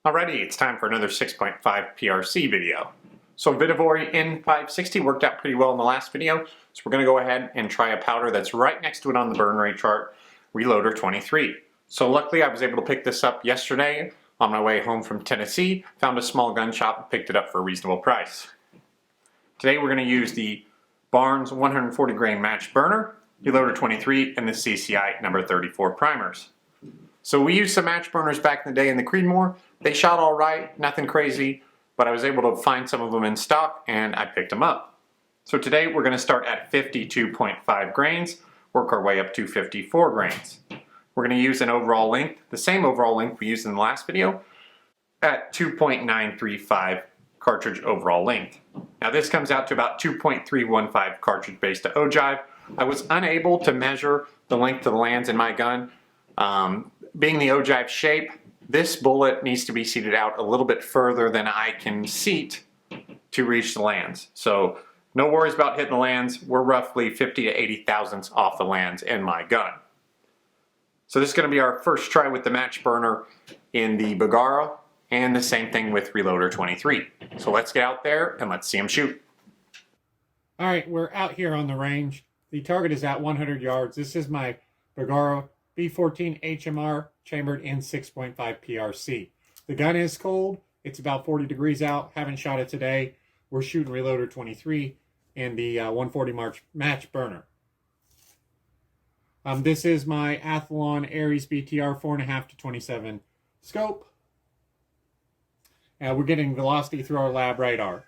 Alrighty, it's time for another 6.5 PRC video. So Vitivory N560 worked out pretty well in the last video, so we're going to go ahead and try a powder that's right next to it on the burn rate chart, Reloader 23. So luckily I was able to pick this up yesterday on my way home from Tennessee, found a small gun shop and picked it up for a reasonable price. Today we're going to use the Barnes 140 grain match burner, Reloader 23, and the CCI number 34 primers. So we used some match burners back in the day in the Creedmoor. They shot all right, nothing crazy, but I was able to find some of them in stock and I picked them up. So today we're going to start at 52.5 grains, work our way up to 54 grains. We're going to use an overall length, the same overall length we used in the last video, at 2.935 cartridge overall length. Now this comes out to about 2.315 cartridge base to ogive. I was unable to measure the length of the lands in my gun. Being the ogive shape, this bullet needs to be seated out a little bit further than I can seat to reach the lands. So no worries about hitting the lands. We're roughly 50 to 80 thousandths off the lands in my gun. So this is going to be our first try with the match burner in the Bergara, and the same thing with Reloader 23. So let's get out there and let's see them shoot. All right, we're out here on the range. The target is at 100 yards. This is my Bergara B-14 HMR chambered in 6.5 PRC. The gun is cold. It's about 40 degrees out. Haven't shot it today. We're shooting Reloader 23 and the 140 match burner. This is my Athlon Ares BTR 4.5 to 27 scope. We're getting velocity through our lab radar.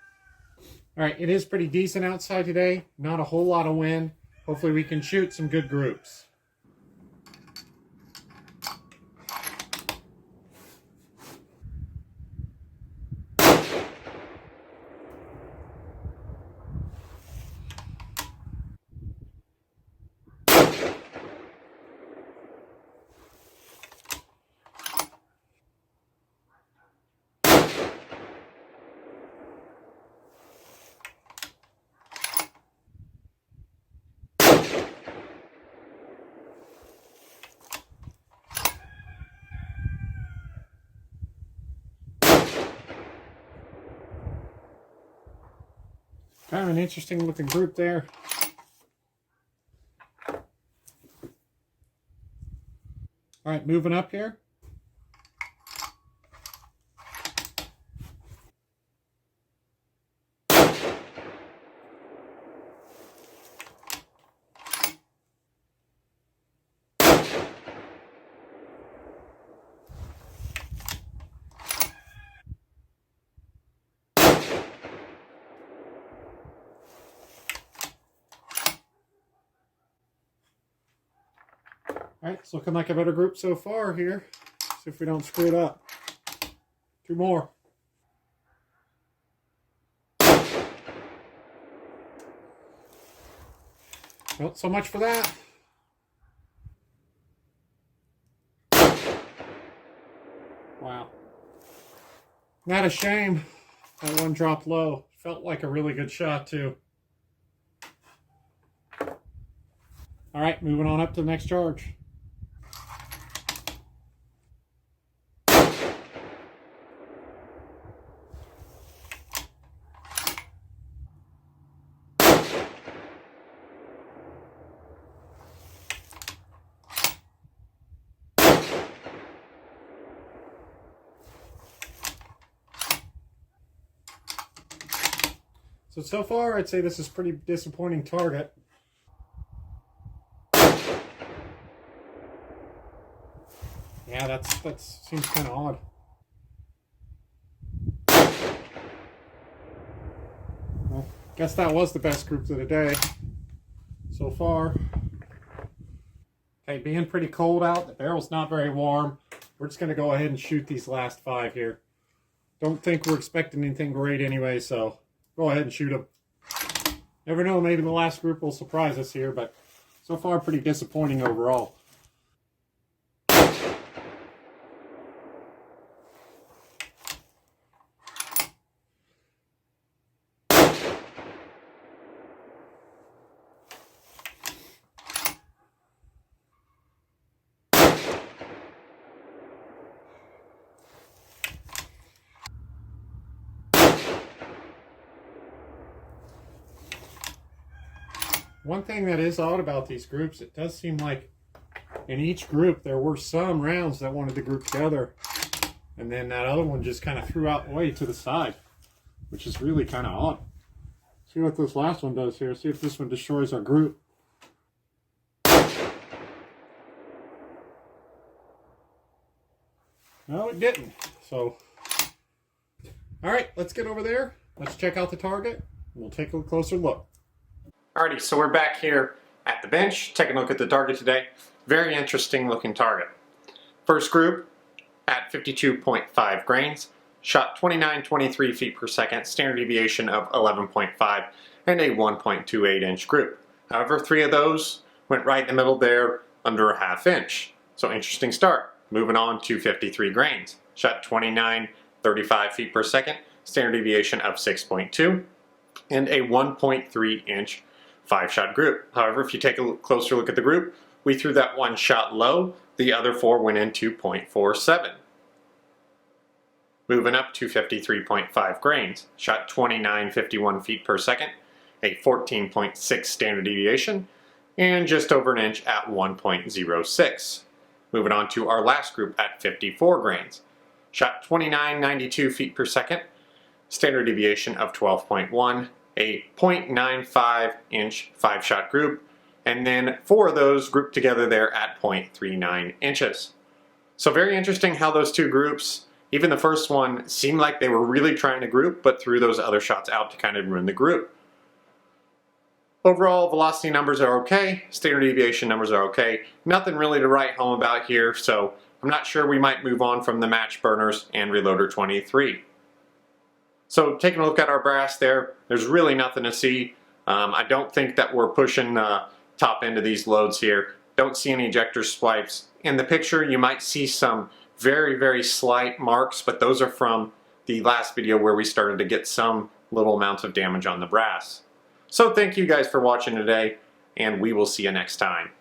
All right, it is pretty decent outside today. Not a whole lot of wind. Hopefully we can shoot some good groups. Kind of an interesting looking group there. All right, moving up here. All right, it's looking like a better group so far here. See if we don't screw it up. Two more. Well, so much for that. Wow. Not a shame. That one dropped low. Felt like a really good shot too. All right, moving on up to the next charge. So far, I'd say this is a pretty disappointing target. Yeah, that seems kind of odd. Well, guess that was the best group of the day so far. Okay, being pretty cold out, the barrel's not very warm. We're just going to go ahead and shoot these last 5 here. Don't think we're expecting anything great anyway, so go ahead and shoot them. Never know, maybe the last group will surprise us here, but so far pretty disappointing overall. One thing that is odd about these groups, it does seem like in each group there were some rounds that wanted to group together, and then that other one just kind of threw out way to the side, which is really kind of odd. See what this last one does here. See if this one destroys our group. No, it didn't. So, all right, let's get over there. Let's check out the target. We'll take a closer look. Alrighty, so we're back here at the bench, taking a look at the target today. Very interesting looking target. First group at 52.5 grains, shot 29.23 feet per second, standard deviation of 11.5, and a 1.28 inch group. However, 3 of those went right in the middle there, under a ½ inch. So interesting start. Moving on to 53 grains, shot 29.35 feet per second, standard deviation of 6.2, and a 1.3 inch 5-shot group. However, if you take a closer look at the group, we threw that one shot low, the other 4 went into 0.47. Moving up to 53.5 grains, shot 29.51 feet per second, a 14.6 standard deviation, and just over an inch at 1.06. Moving on to our last group at 54 grains, shot 29.92 feet per second, standard deviation of 12.1, a 0.95 inch 5-shot group, and then 4 of those grouped together there at 0.39 inches. So very interesting how those 2 groups, even the first one, seemed like they were really trying to group, but threw those other shots out to kind of ruin the group. Overall, velocity numbers are okay, standard deviation numbers are okay. Nothing really to write home about here, so I'm not sure we might move on from the match burners and Reloader 23. So taking a look at our brass there, there's really nothing to see. I don't think that we're pushing the top end of these loads here. Don't see any ejector swipes. In the picture, you might see some very, very slight marks, but those are from the last video where we started to get some little amounts of damage on the brass. So thank you guys for watching today, and we will see you next time.